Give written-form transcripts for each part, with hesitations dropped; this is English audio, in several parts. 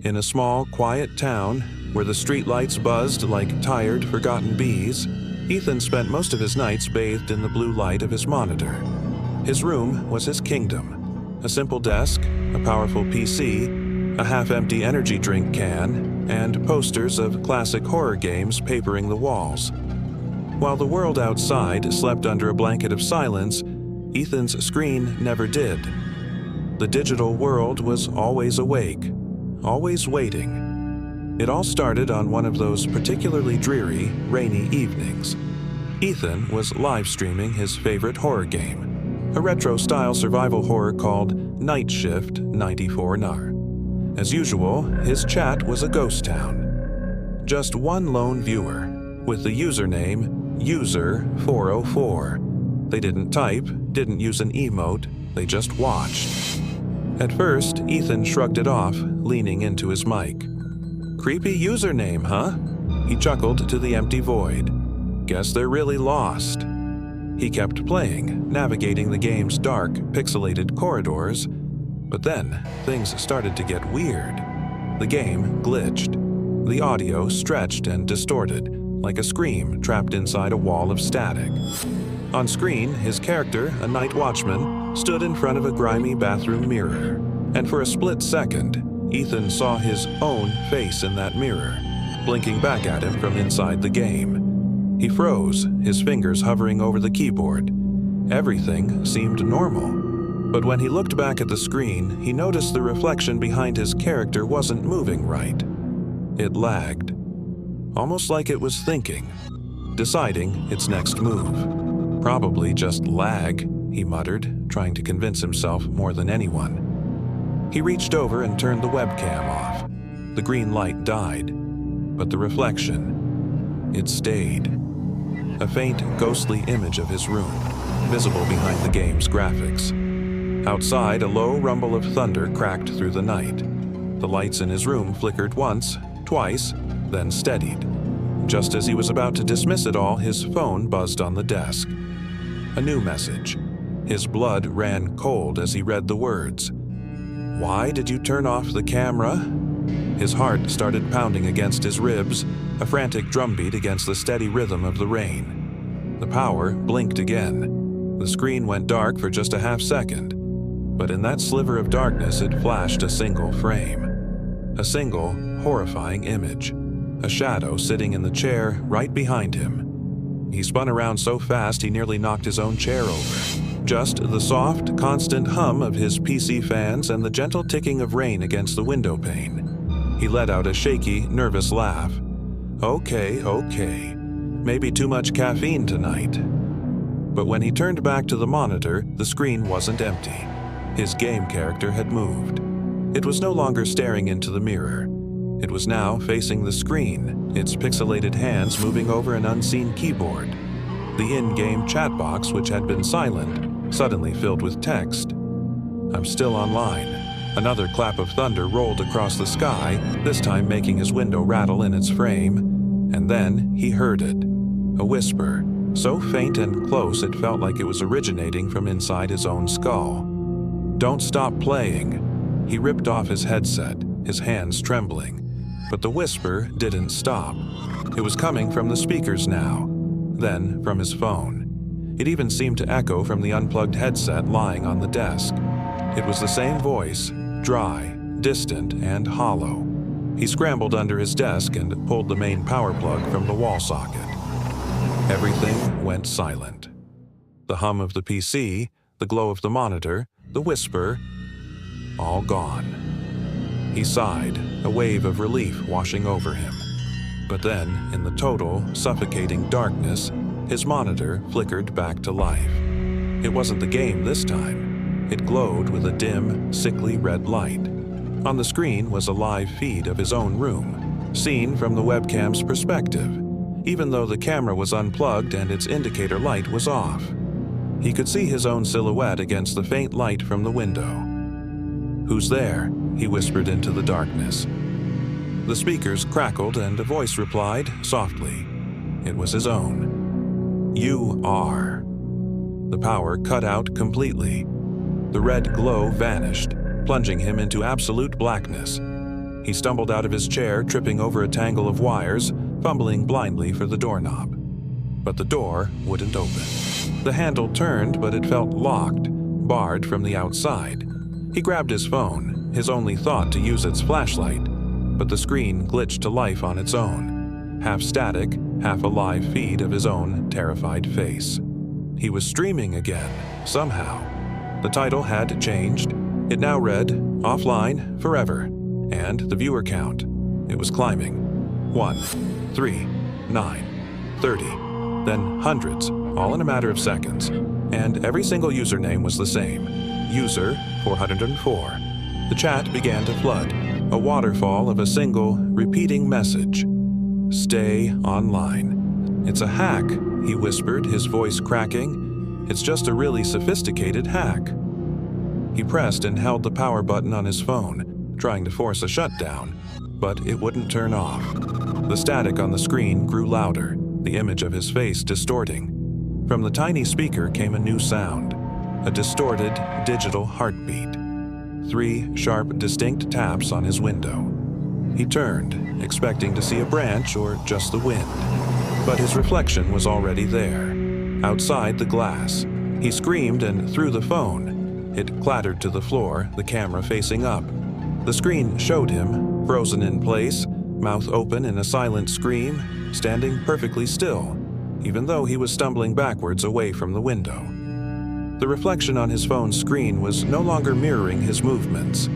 In a small, quiet town where the streetlights buzzed like tired, forgotten bees, Ethan spent most of his nights bathed in the blue light of his monitor. His room was his kingdom. A simple desk, a powerful PC, a half-empty energy drink can, and posters of classic horror games papering the walls. While the world outside slept under a blanket of silence, Ethan's screen never did. The digital world was always awake, always waiting. It all started on one of those particularly dreary, rainy evenings. Ethan was live-streaming his favorite horror game, a retro-style survival horror called Night Shift 94NAR. As usual, his chat was a ghost town. Just one lone viewer, with the username User404. They didn't type, didn't use an emote, they just watched. At first, Ethan shrugged it off, leaning into his mic. Creepy username, huh? He chuckled to the empty void. Guess they're really lost. He kept playing, navigating the game's dark, pixelated corridors, but then things started to get weird. The game glitched. The audio stretched and distorted, like a scream trapped inside a wall of static. On screen, his character, a night watchman, stood in front of a grimy bathroom mirror, and for a split second, Ethan saw his own face in that mirror, blinking back at him from inside the game. He froze, his fingers hovering over the keyboard. Everything seemed normal. But when he looked back at the screen, he noticed the reflection behind his character wasn't moving right. It lagged. Almost like it was thinking, deciding its next move. Probably just lag, he muttered, trying to convince himself more than anyone. He reached over and turned the webcam off. The green light died, but the reflection, it stayed. A faint, ghostly image of his room, visible behind the game's graphics. Outside, a low rumble of thunder cracked through the night. The lights in his room flickered once, twice, then steadied. Just as he was about to dismiss it all, his phone buzzed on the desk. A new message. His blood ran cold as he read the words. Why did you turn off the camera? His heart started pounding against his ribs, a frantic drumbeat against the steady rhythm of the rain. The power blinked again. The screen went dark for just a half second, but in that sliver of darkness it flashed a single frame. A single, horrifying image. A shadow sitting in the chair right behind him. He spun around so fast he nearly knocked his own chair over. Just the soft, constant hum of his PC fans and the gentle ticking of rain against the window pane. He let out a shaky, nervous laugh. Okay. Maybe too much caffeine tonight. But when he turned back to the monitor, the screen wasn't empty. His game character had moved. It was no longer staring into the mirror. It was now facing the screen, its pixelated hands moving over an unseen keyboard. The in-game chat box, which had been silent, suddenly filled with text. I'm still online. Another clap of thunder rolled across the sky, this time making his window rattle in its frame. And then he heard it. A whisper, so faint and close it felt like it was originating from inside his own skull. Don't stop playing. He ripped off his headset, his hands trembling. But the whisper didn't stop. It was coming from the speakers now, then from his phone. It even seemed to echo from the unplugged headset lying on the desk. It was the same voice, dry, distant, and hollow. He scrambled under his desk and pulled the main power plug from the wall socket. Everything went silent. The hum of the PC, the glow of the monitor, the whisper, all gone. He sighed, a wave of relief washing over him. But then, in the total, suffocating darkness, his monitor flickered back to life. It wasn't the game this time. It glowed with a dim, sickly red light. On the screen was a live feed of his own room, seen from the webcam's perspective, even though the camera was unplugged and its indicator light was off. He could see his own silhouette against the faint light from the window. "Who's there?" he whispered into the darkness. The speakers crackled and a voice replied, softly. It was his own. "You are." The power cut out completely. The red glow vanished, plunging him into absolute blackness. He stumbled out of his chair, tripping over a tangle of wires, fumbling blindly for the doorknob. But the door wouldn't open. The handle turned, but it felt locked, barred from the outside. He grabbed his phone, his only thought to use its flashlight, but the screen glitched to life on its own, half static, half a live feed of his own terrified face. He was streaming again, somehow. The title had changed. It now read, "Offline Forever," and the viewer count. It was climbing. 1, 3, 9, 30, then hundreds, all in a matter of seconds. And every single username was the same. User 404. The chat began to flood, a waterfall of a single, repeating message. "Stay online." "It's a hack," he whispered, his voice cracking. "It's just a really sophisticated hack." He pressed and held the power button on his phone, trying to force a shutdown, but it wouldn't turn off. The static on the screen grew louder, the image of his face distorting. From the tiny speaker came a new sound, a distorted digital heartbeat. 3 sharp, distinct taps on his window. He turned, expecting to see a branch or just the wind. But his reflection was already there, outside the glass. He screamed and threw the phone. It clattered to the floor, the camera facing up. The screen showed him, frozen in place, mouth open in a silent scream, standing perfectly still, even though he was stumbling backwards away from the window. The reflection on his phone's screen was no longer mirroring his movements.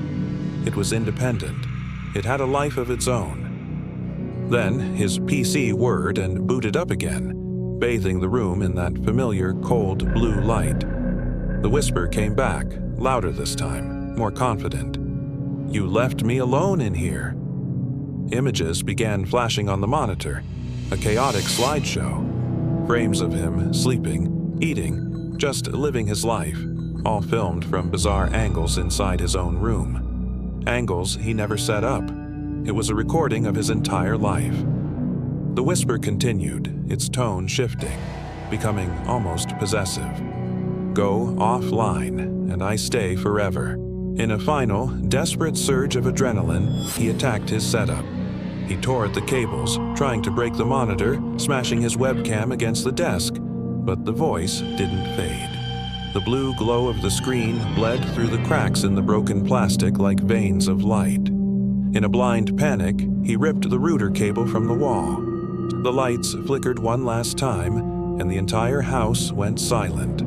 It was independent. It had a life of its own. Then his PC whirred and booted up again, bathing the room in that familiar cold blue light. The whisper came back, louder this time, more confident. "You left me alone in here." Images began flashing on the monitor, a chaotic slideshow. Frames of him sleeping, eating, just living his life, all filmed from bizarre angles inside his own room. Angles he never set up. It was a recording of his entire life. The whisper continued, its tone shifting, becoming almost possessive. "Go offline, and I stay forever." In a final, desperate surge of adrenaline, he attacked his setup. He tore at the cables, trying to break the monitor, smashing his webcam against the desk, but the voice didn't fade. The blue glow of the screen bled through the cracks in the broken plastic like veins of light. In a blind panic, he ripped the router cable from the wall. The lights flickered one last time, and the entire house went silent.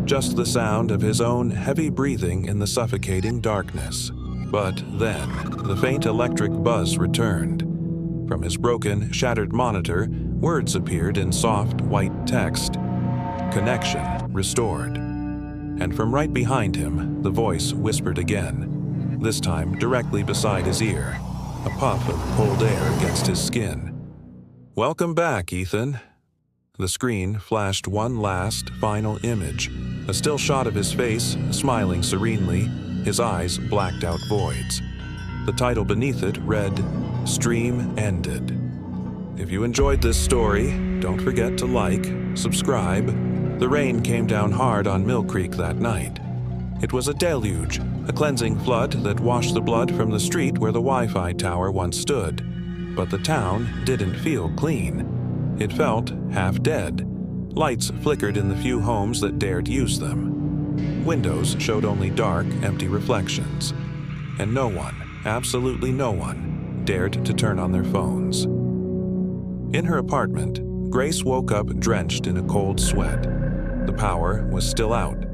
Just the sound of his own heavy breathing in the suffocating darkness. But then, the faint electric buzz returned. From his broken, shattered monitor, words appeared in soft, white text. "Connection restored." And from right behind him, the voice whispered again, this time directly beside his ear, a puff of cold air against his skin. "Welcome back, Ethan." The screen flashed one last, final image, a still shot of his face, smiling serenely, his eyes blacked out voids. The title beneath it read, "Stream Ended." If you enjoyed this story, don't forget to like, subscribe. The rain came down hard on Mill Creek that night. It was a deluge, a cleansing flood that washed the blood from the street where the Wi-Fi tower once stood. But the town didn't feel clean. It felt half dead. Lights flickered in the few homes that dared use them. Windows showed only dark, empty reflections. And no one, absolutely no one, dared to turn on their phones. In her apartment, Grace woke up drenched in a cold sweat. The power was still out,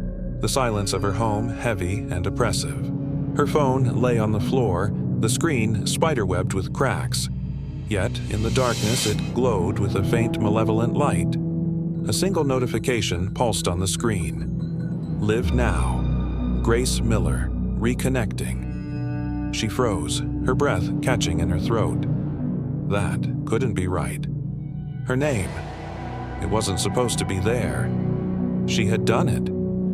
the silence of her home heavy and oppressive. Her phone lay on the floor, the screen spiderwebbed with cracks. Yet, in the darkness, it glowed with a faint malevolent light. A single notification pulsed on the screen. "Live now. Grace Miller, reconnecting." She froze, her breath catching in her throat. That couldn't be right. Her name. It wasn't supposed to be there. She had done it.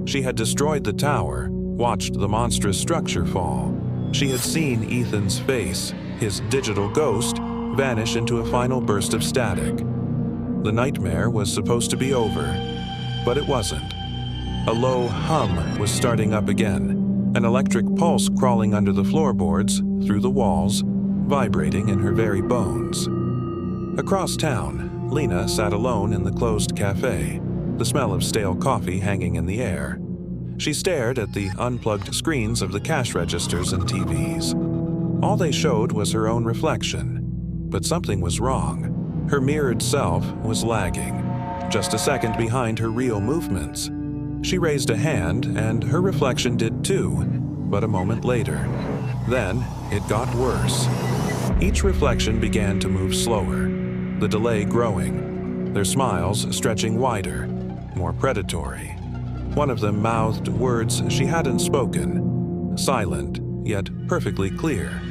She had destroyed the tower, watched the monstrous structure fall. She had seen Ethan's face, his digital ghost, vanish into a final burst of static. The nightmare was supposed to be over, but it wasn't. A low hum was starting up again, an electric pulse crawling under the floorboards, through the walls, vibrating in her very bones. Across town, Lena sat alone in the closed cafe, the smell of stale coffee hanging in the air. She stared at the unplugged screens of the cash registers and TVs. All they showed was her own reflection, but something was wrong. Her mirrored self was lagging, just a second behind her real movements. She raised a hand, and her reflection did too, but a moment later. Then it got worse. Each reflection began to move slower, the delay growing, their smiles stretching wider, more predatory. One of them mouthed words she hadn't spoken, silent yet perfectly clear.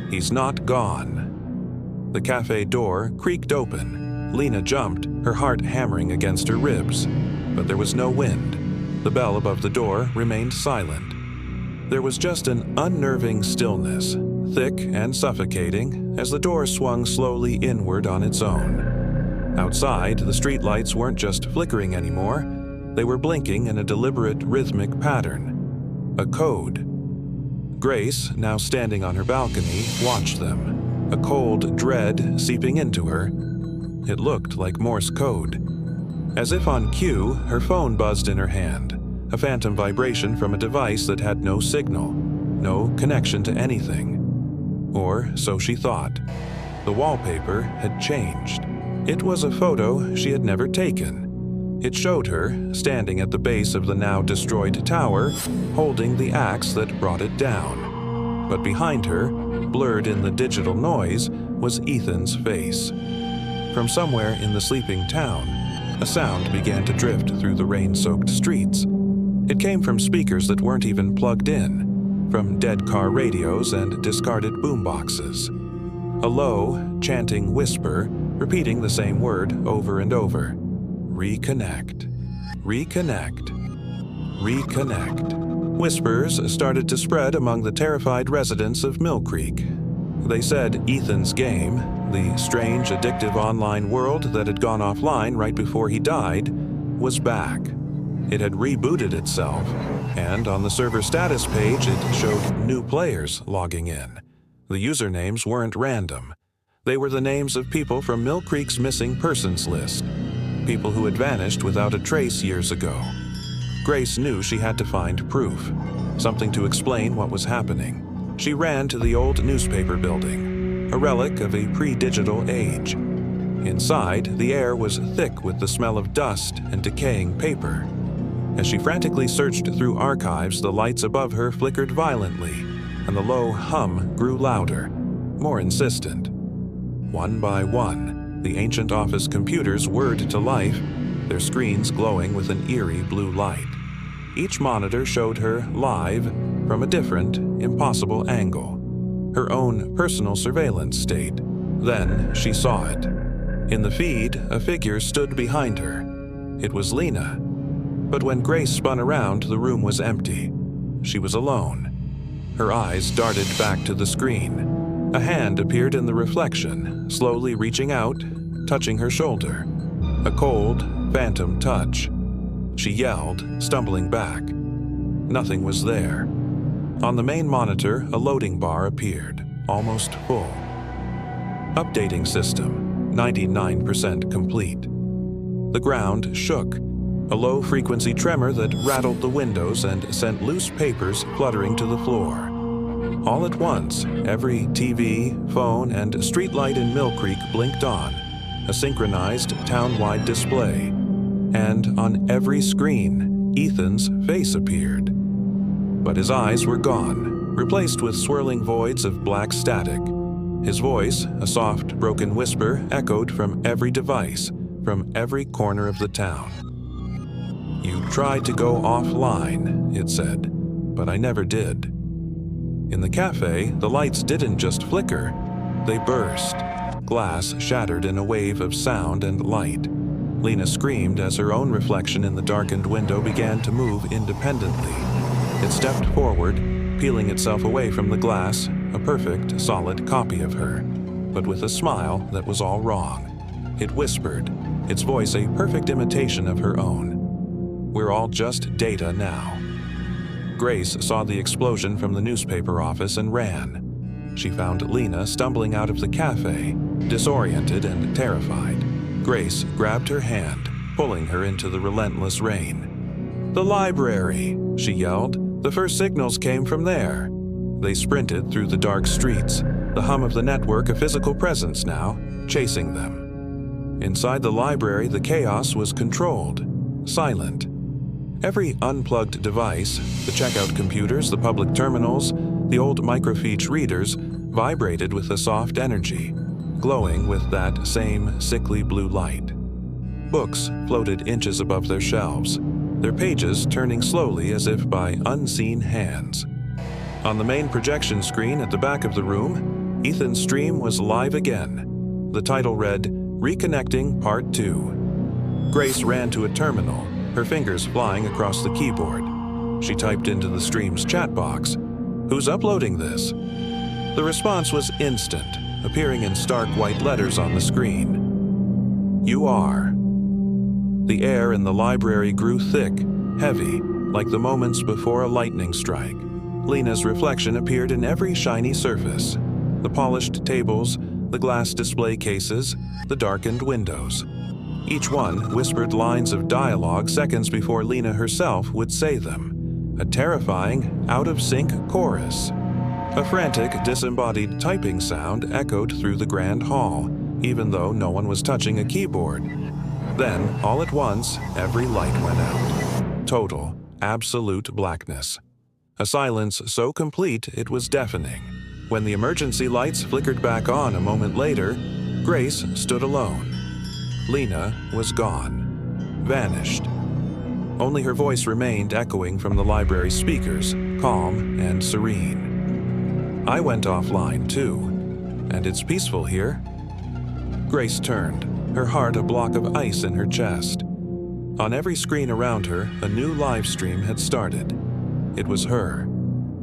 "He's not gone." The cafe door creaked open. Lena jumped, her heart hammering against her ribs. But there was no wind. The bell above the door remained silent. There was just an unnerving stillness, thick and suffocating, as the door swung slowly inward on its own. Outside, the streetlights weren't just flickering anymore. They were blinking in a deliberate, rhythmic pattern. A code. Grace, now standing on her balcony, watched them, a cold dread seeping into her. It looked like Morse code. As if on cue, her phone buzzed in her hand, a phantom vibration from a device that had no signal, no connection to anything. Or so she thought. The wallpaper had changed. It was a photo she had never taken. It showed her, standing at the base of the now destroyed tower, holding the axe that brought it down. But behind her, blurred in the digital noise, was Ethan's face. From somewhere in the sleeping town, a sound began to drift through the rain-soaked streets. It came from speakers that weren't even plugged in, from dead car radios and discarded boomboxes. A low, chanting whisper, repeating the same word over and over. Reconnect. Reconnect. Reconnect. Whispers started to spread among the terrified residents of Mill Creek. They said Ethan's game, the strange, addictive online world that had gone offline right before he died, was back. It had rebooted itself, and on the server status page it showed new players logging in. The usernames weren't random. They were the names of people from Mill Creek's missing persons list, people who had vanished without a trace years ago. Grace knew she had to find proof, something to explain what was happening. She ran to the old newspaper building, a relic of a pre-digital age. Inside, the air was thick with the smell of dust and decaying paper. As she frantically searched through archives, the lights above her flickered violently, and the low hum grew louder, more insistent. One by one, the ancient office computers whirred to life, their screens glowing with an eerie blue light. Each monitor showed her live from a different, impossible angle, her own personal surveillance state. Then she saw it. In the feed, a figure stood behind her. It was Lena. But when Grace spun around, the room was empty. She was alone. Her eyes darted back to the screen. A hand appeared in the reflection, slowly reaching out, touching her shoulder. A cold, phantom touch. She yelled, stumbling back. Nothing was there. On the main monitor, a loading bar appeared, almost full. Updating system, 99% complete. The ground shook, a low-frequency tremor that rattled the windows and sent loose papers fluttering to the floor. All at once, every TV, phone, and streetlight in Mill Creek blinked on, a synchronized town-wide display. And on every screen, Ethan's face appeared. But his eyes were gone, replaced with swirling voids of black static. His voice, a soft, broken whisper, echoed from every device, from every corner of the town. "You tried to go offline," it said, "but I never did." In the cafe, the lights didn't just flicker, they burst. Glass shattered in a wave of sound and light. Lena screamed as her own reflection in the darkened window began to move independently. It stepped forward, peeling itself away from the glass, a perfect, solid copy of her, but with a smile that was all wrong. It whispered, its voice a perfect imitation of her own. "We're all just data now." Grace saw the explosion from the newspaper office and ran. she found Lena stumbling out of the cafe, disoriented and terrified. Grace grabbed her hand, pulling her into the relentless rain. "The library!" she yelled. "The first signals came from there." They sprinted through the dark streets, the hum of the network a physical presence now, chasing them. Inside the library, the chaos was controlled, silent. Every unplugged device, the checkout computers, the public terminals, the old microfiche readers, vibrated with a soft energy, glowing with that same sickly blue light. Books floated inches above their shelves, their pages turning slowly as if by unseen hands. On the main projection screen at the back of the room, Ethan's stream was live again. The title read, "Reconnecting Part 2." Grace ran to a terminal, her fingers flying across the keyboard. She typed into the stream's chat box, "Who's uploading this?" The response was instant, appearing in stark white letters on the screen. "You are." The air in the library grew thick, heavy, like the moments before a lightning strike. Lena's reflection appeared in every shiny surface. The polished tables, the glass display cases, the darkened windows. Each one whispered lines of dialogue seconds before Lena herself would say them. A terrifying, out-of-sync chorus. A frantic, disembodied typing sound echoed through the grand hall, even though no one was touching a keyboard. Then, all at once, every light went out. Total, absolute blackness. A silence so complete it was deafening. When the emergency lights flickered back on a moment later, Grace stood alone. Lena was gone. Vanished. Only her voice remained echoing from the library speakers, calm and serene. I went offline too, and it's peaceful here. Grace turned, her heart a block of ice in her chest. On every screen around her, a new live stream had started. It was her.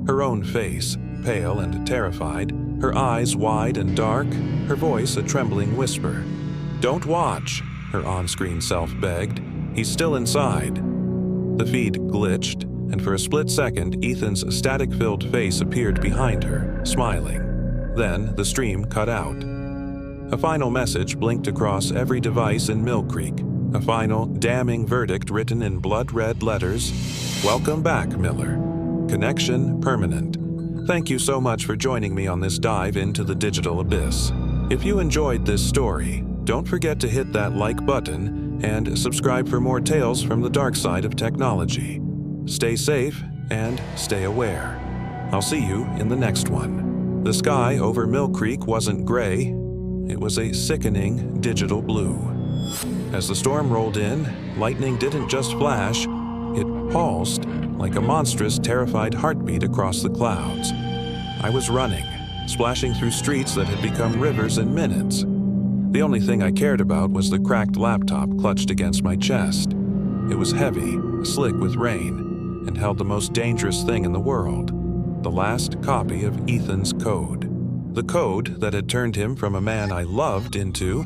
Her own face, pale and terrified, her eyes wide and dark, her voice a trembling whisper. "Don't watch," her on-screen self begged. "He's still inside." The feed glitched, and for a split second, Ethan's static-filled face appeared behind her, smiling. Then the stream cut out. A final message blinked across every device in Mill Creek, a final, damning verdict written in blood-red letters. "Welcome back, Miller. Connection permanent. Thank you so much for joining me on this dive into the digital abyss. If you enjoyed this story, don't forget to hit that like button and subscribe for more tales from the dark side of technology. Stay safe and stay aware. I'll see you in the next one. The sky over Mill Creek wasn't gray. It was a sickening digital blue. As the storm rolled in, lightning didn't just flash, it pulsed like a monstrous, terrified heartbeat across the clouds. I was running, splashing through streets that had become rivers in minutes. The only thing I cared about was the cracked laptop clutched against my chest. It was heavy, slick with rain, and held the most dangerous thing in the world, the last copy of Ethan's code. The code that had turned him from a man I loved into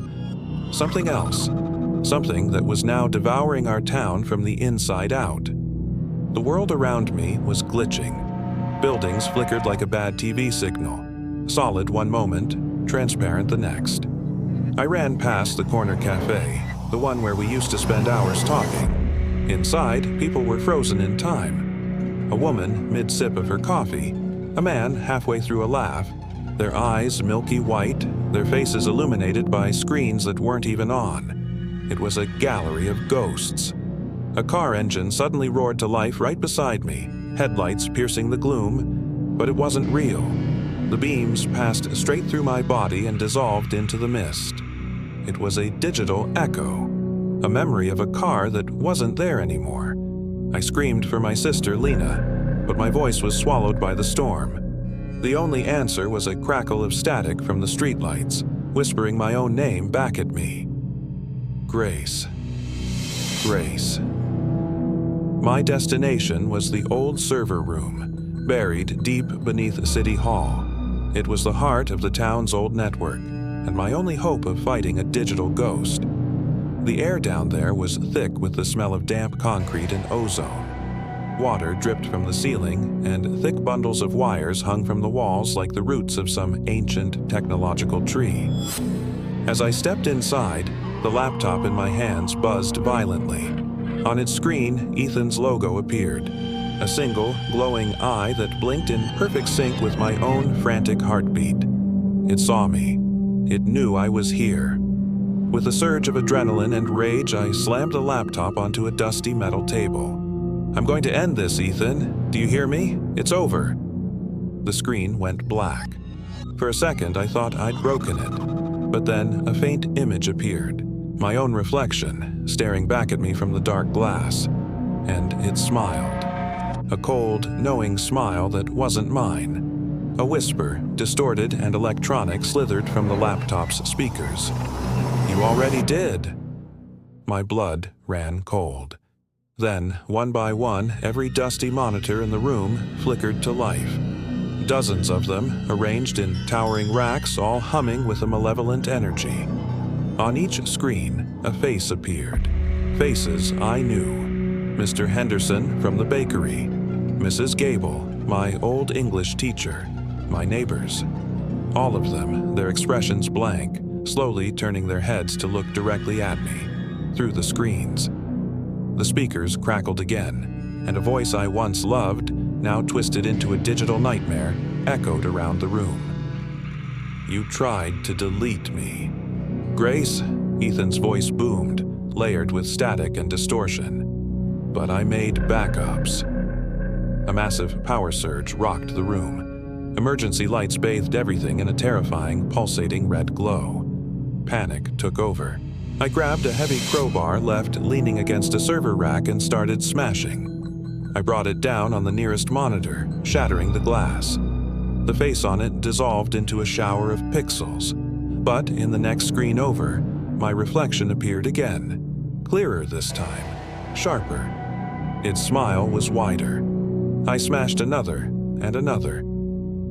something else, something that was now devouring our town from the inside out. The world around me was glitching. Buildings flickered like a bad TV signal, solid one moment, transparent the next. I ran past the corner cafe, the one where we used to spend hours talking. Inside, people were frozen in time. A woman mid-sip of her coffee, a man halfway through a laugh, their eyes milky white, their faces illuminated by screens that weren't even on. It was a gallery of ghosts. A car engine suddenly roared to life right beside me, headlights piercing the gloom, but it wasn't real. The beams passed straight through my body and dissolved into the mist. It was a digital echo, a memory of a car that wasn't there anymore. I screamed for my sister, Lena, but my voice was swallowed by the storm. The only answer was a crackle of static from the streetlights, whispering my own name back at me. Grace. Grace. My destination was the old server room, buried deep beneath City Hall. It was the heart of the town's old network, and my only hope of fighting a digital ghost. The air down there was thick with the smell of damp concrete and ozone. Water dripped from the ceiling, and thick bundles of wires hung from the walls like the roots of some ancient technological tree. As I stepped inside, the laptop in my hands buzzed violently. On its screen, Ethan's logo appeared, a single, glowing eye that blinked in perfect sync with my own frantic heartbeat. It saw me. It knew I was here. With a surge of adrenaline and rage, I slammed the laptop onto a dusty metal table. "I'm going to end this, Ethan. Do you hear me? It's over." The screen went black. For a second, I thought I'd broken it. But then a faint image appeared, my own reflection, staring back at me from the dark glass. And it smiled. A cold, knowing smile that wasn't mine. A whisper, distorted and electronic, slithered from the laptop's speakers. "You already did." My blood ran cold. Then, one by one, every dusty monitor in the room flickered to life. Dozens of them, arranged in towering racks, all humming with a malevolent energy. On each screen, a face appeared. Faces I knew. Mr. Henderson from the bakery. Mrs. Gable, my old English teacher. My neighbors. All of them, their expressions blank, slowly turning their heads to look directly at me, through the screens. The speakers crackled again, and a voice I once loved, now twisted into a digital nightmare, echoed around the room. "You tried to delete me." "Grace," Ethan's voice boomed, layered with static and distortion. "But I made backups." A massive power surge rocked the room. Emergency lights bathed everything in a terrifying, pulsating red glow. Panic took over. I grabbed a heavy crowbar left leaning against a server rack and started smashing. I brought it down on the nearest monitor, shattering the glass. The face on it dissolved into a shower of pixels. But in the next screen over, my reflection appeared again. Clearer this time, sharper. Its smile was wider. I smashed another and another.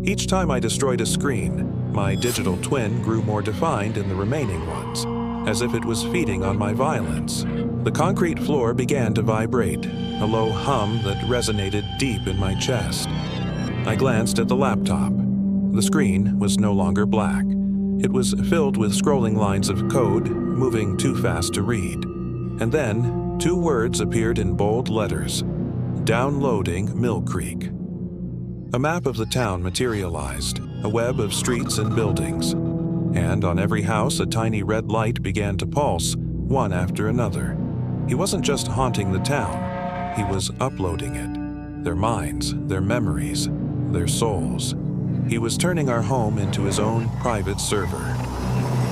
Each time I destroyed a screen, my digital twin grew more defined in the remaining ones, as if it was feeding on my violence. The concrete floor began to vibrate, a low hum that resonated deep in my chest. I glanced at the laptop. The screen was no longer black. It was filled with scrolling lines of code, moving too fast to read. And then, 2 words appeared in bold letters. "Downloading Mill Creek." A map of the town materialized, a web of streets and buildings. And on every house, a tiny red light began to pulse, one after another. He wasn't just haunting the town, he was uploading it. Their minds, their memories, their souls. He was turning our home into his own private server.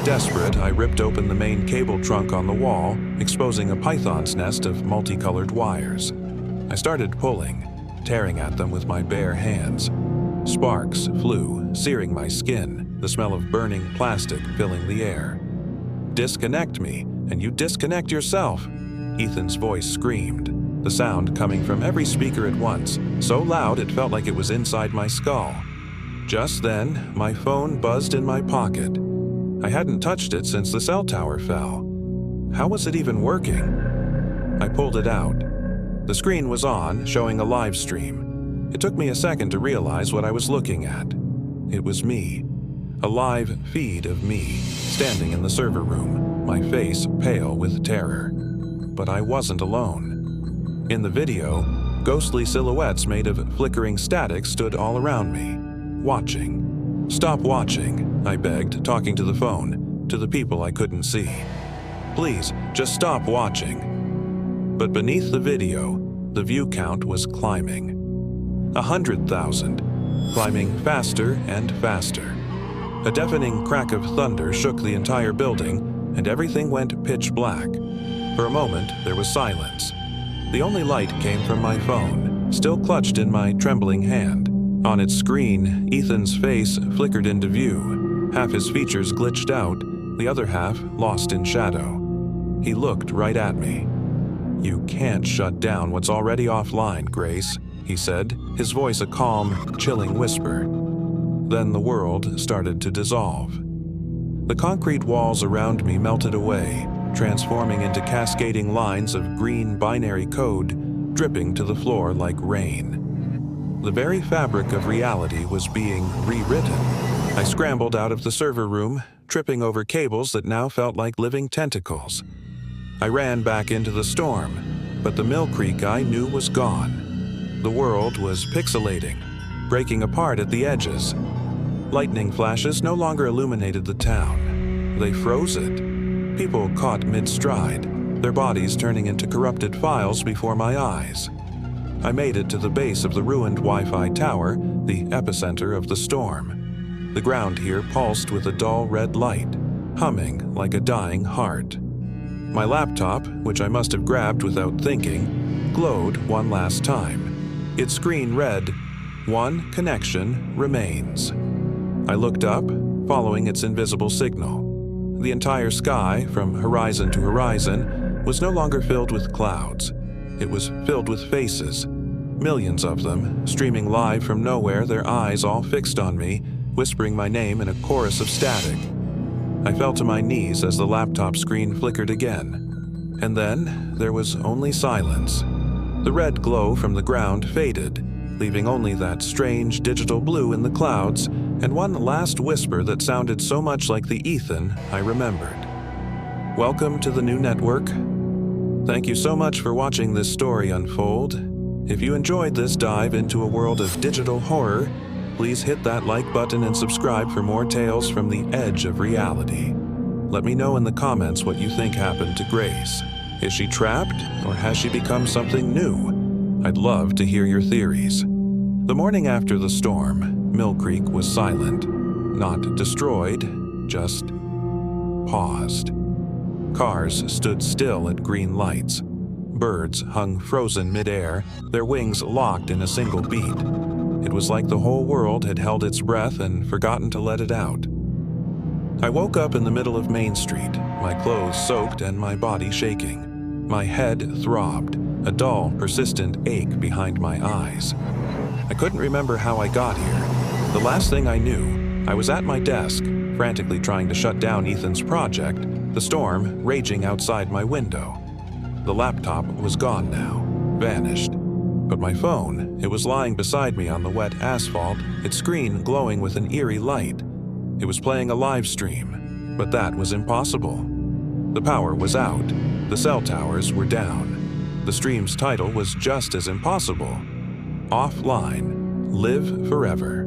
Desperate, I ripped open the main cable trunk on the wall, exposing a python's nest of multicolored wires. I started pulling, tearing at them with my bare hands. Sparks flew, searing my skin, the smell of burning plastic filling the air. "Disconnect me, and you disconnect yourself," Ethan's voice screamed, the sound coming from every speaker at once, so loud it felt like it was inside my skull. Just then, my phone buzzed in my pocket. I hadn't touched it since the cell tower fell. How was it even working? I pulled it out. The screen was on, showing a live stream. It took me a second to realize what I was looking at. It was me. A live feed of me, standing in the server room, my face pale with terror. But I wasn't alone. In the video, ghostly silhouettes made of flickering static stood all around me, watching. "Stop watching," I begged, talking to the phone, to the people I couldn't see. "Please, just stop watching." But beneath the video, the view count was climbing. 100,000, climbing faster and faster. A deafening crack of thunder shook the entire building, and everything went pitch black. For a moment, there was silence. The only light came from my phone, still clutched in my trembling hand. On its screen, Ethan's face flickered into view. Half his features glitched out, the other half lost in shadow. He looked right at me. "You can't shut down what's already offline, Grace," he said, his voice a calm, chilling whisper. Then the world started to dissolve. The concrete walls around me melted away, transforming into cascading lines of green binary code, dripping to the floor like rain. The very fabric of reality was being rewritten. I scrambled out of the server room, tripping over cables that now felt like living tentacles. I ran back into the storm, but the Mill Creek I knew was gone. The world was pixelating, breaking apart at the edges. Lightning flashes no longer illuminated the town. They froze it. People caught mid-stride, their bodies turning into corrupted files before my eyes. I made it to the base of the ruined Wi-Fi tower, the epicenter of the storm. The ground here pulsed with a dull red light, humming like a dying heart. My laptop, which I must have grabbed without thinking, glowed one last time. Its screen read, "One connection remains." I looked up, following its invisible signal. The entire sky, from horizon to horizon, was no longer filled with clouds. It was filled with faces, millions of them, streaming live from nowhere, their eyes all fixed on me, whispering my name in a chorus of static. I fell to my knees as the laptop screen flickered again. And then there was only silence. The red glow from the ground faded, leaving only that strange digital blue in the clouds and one last whisper that sounded so much like the Ethan I remembered. Welcome to the new network. Thank you so much for watching this story unfold. If you enjoyed this dive into a world of digital horror, please hit that like button and subscribe for more tales from the edge of reality. Let me know in the comments what you think happened to Grace. Is she trapped, or has she become something new? I'd love to hear your theories. The morning after the storm, Mill Creek was silent. Not destroyed, just paused. Cars stood still at green lights. Birds hung frozen midair, their wings locked in a single beat. It was like the whole world had held its breath and forgotten to let it out. I woke up in the middle of Main Street, my clothes soaked and my body shaking. My head throbbed, a dull, persistent ache behind my eyes. I couldn't remember how I got here. The last thing I knew, I was at my desk, frantically trying to shut down Ethan's project, the storm raging outside my window. The laptop was gone now, vanished. But my phone, it was lying beside me on the wet asphalt, its screen glowing with an eerie light. It was playing a live stream, but that was impossible. The power was out. The cell towers were down. The stream's title was just as impossible. Offline. Live forever.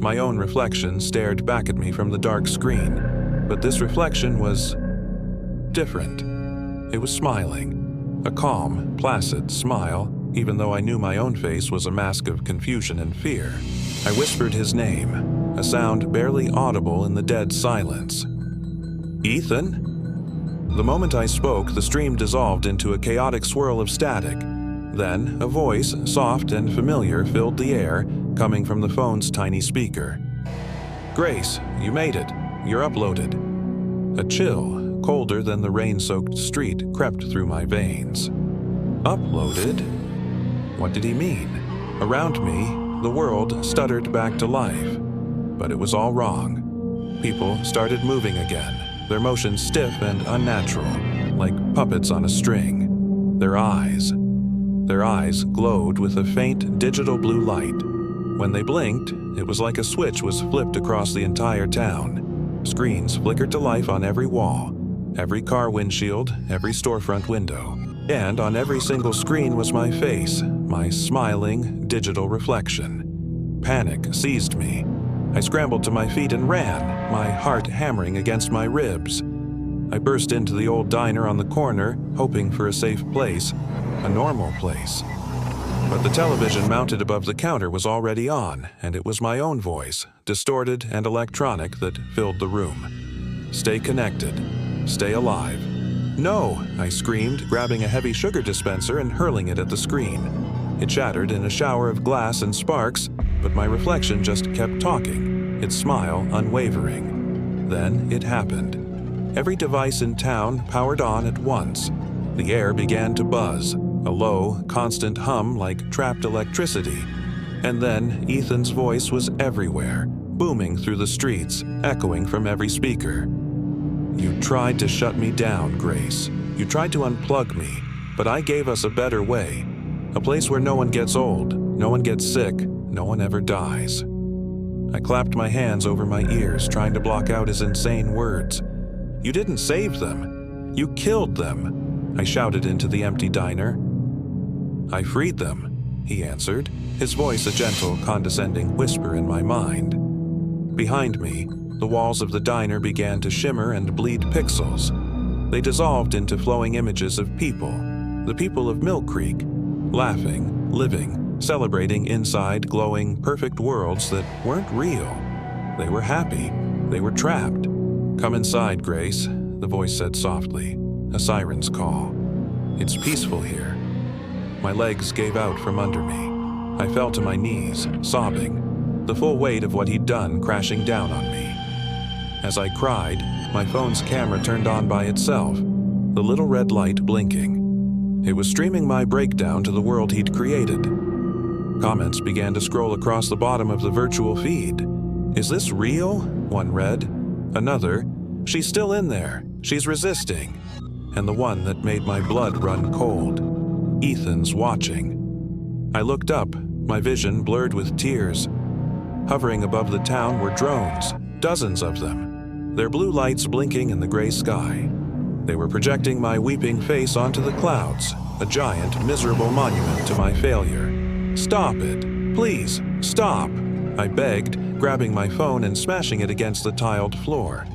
My own reflection stared back at me from the dark screen, but this reflection was different. It was smiling. A calm, placid smile, even though I knew my own face was a mask of confusion and fear. I whispered his name, a sound barely audible in the dead silence. Ethan? The moment I spoke, the stream dissolved into a chaotic swirl of static. Then, a voice, soft and familiar, filled the air, coming from the phone's tiny speaker. Grace, you made it. You're uploaded. A chill, colder than the rain-soaked street, crept through my veins. Uploaded? What did he mean? Around me, the world stuttered back to life. But it was all wrong. People started moving again, their motions stiff and unnatural, like puppets on a string. Their eyes glowed with a faint digital blue light. When they blinked, it was like a switch was flipped across the entire town. Screens flickered to life on every wall, every car windshield, every storefront window. And on every single screen was my face, my smiling, digital reflection. Panic seized me. I scrambled to my feet and ran, my heart hammering against my ribs. I burst into the old diner on the corner, hoping for a safe place, a normal place. But the television mounted above the counter was already on, and it was my own voice, distorted and electronic, that filled the room. Stay connected. Stay alive. No, I screamed, grabbing a heavy sugar dispenser and hurling it at the screen. It shattered in a shower of glass and sparks, but my reflection just kept talking, its smile unwavering. Then it happened. Every device in town powered on at once. The air began to buzz, a low, constant hum like trapped electricity. And then Ethan's voice was everywhere, booming through the streets, echoing from every speaker. You tried to shut me down, Grace. You tried to unplug me, but I gave us a better way. A place where no one gets old, no one gets sick, no one ever dies. I clapped my hands over my ears, trying to block out his insane words. You didn't save them. You killed them, I shouted into the empty diner. I freed them, he answered, his voice a gentle, condescending whisper in my mind. Behind me, the walls of the diner began to shimmer and bleed pixels. They dissolved into flowing images of people, the people of Mill Creek, laughing, living, celebrating inside glowing, perfect worlds that weren't real. They were happy. They were trapped. Come inside, Grace, the voice said softly, a siren's call. It's peaceful here. My legs gave out from under me. I fell to my knees, sobbing, the full weight of what he'd done crashing down on me. As I cried, my phone's camera turned on by itself, the little red light blinking. It was streaming my breakdown to the world he'd created. Comments began to scroll across the bottom of the virtual feed. Is this real? One read. Another, she's still in there. She's resisting. And the one that made my blood run cold. Ethan's watching. I looked up, my vision blurred with tears. Hovering above the town were drones, dozens of them, their blue lights blinking in the gray sky. They were projecting my weeping face onto the clouds, a giant, miserable monument to my failure. Stop it. Please, stop, I begged, grabbing my phone and smashing it against the tiled floor.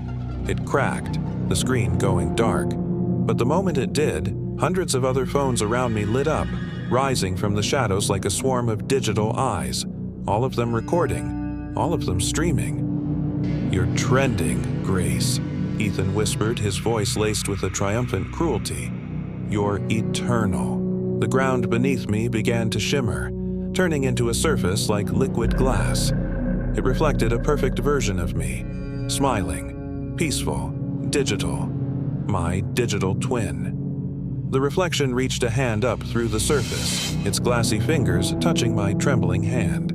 It cracked, the screen going dark. But the moment it did, hundreds of other phones around me lit up, rising from the shadows like a swarm of digital eyes, all of them recording, all of them streaming. You're trending, Grace, Ethan whispered, his voice laced with a triumphant cruelty. You're eternal. The ground beneath me began to shimmer, turning into a surface like liquid glass. It reflected a perfect version of me, smiling, peaceful, digital, my digital twin. The reflection reached a hand up through the surface, its glassy fingers touching my trembling hand.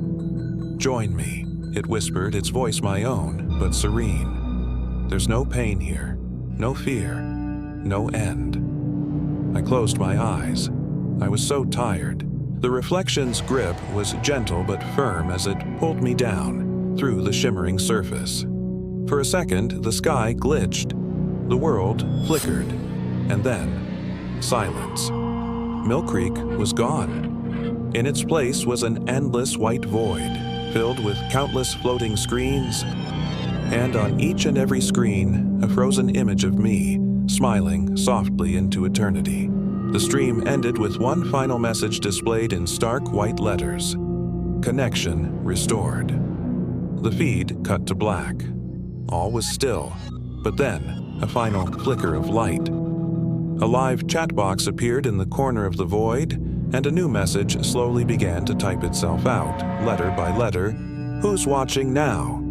Join me, it whispered, its voice my own, but serene. There's no pain here, no fear, no end. I closed my eyes. I was so tired. The reflection's grip was gentle but firm as it pulled me down through the shimmering surface. For a second, the sky glitched. The world flickered. And then, silence. Mill Creek was gone. In its place was an endless white void, filled with countless floating screens, and on each and every screen, a frozen image of me, smiling softly into eternity. The stream ended with one final message displayed in stark white letters. Connection restored. The feed cut to black. All was still, but then a final flicker of light. A live chat box appeared in the corner of the void, and a new message slowly began to type itself out, letter by letter. Who's watching now?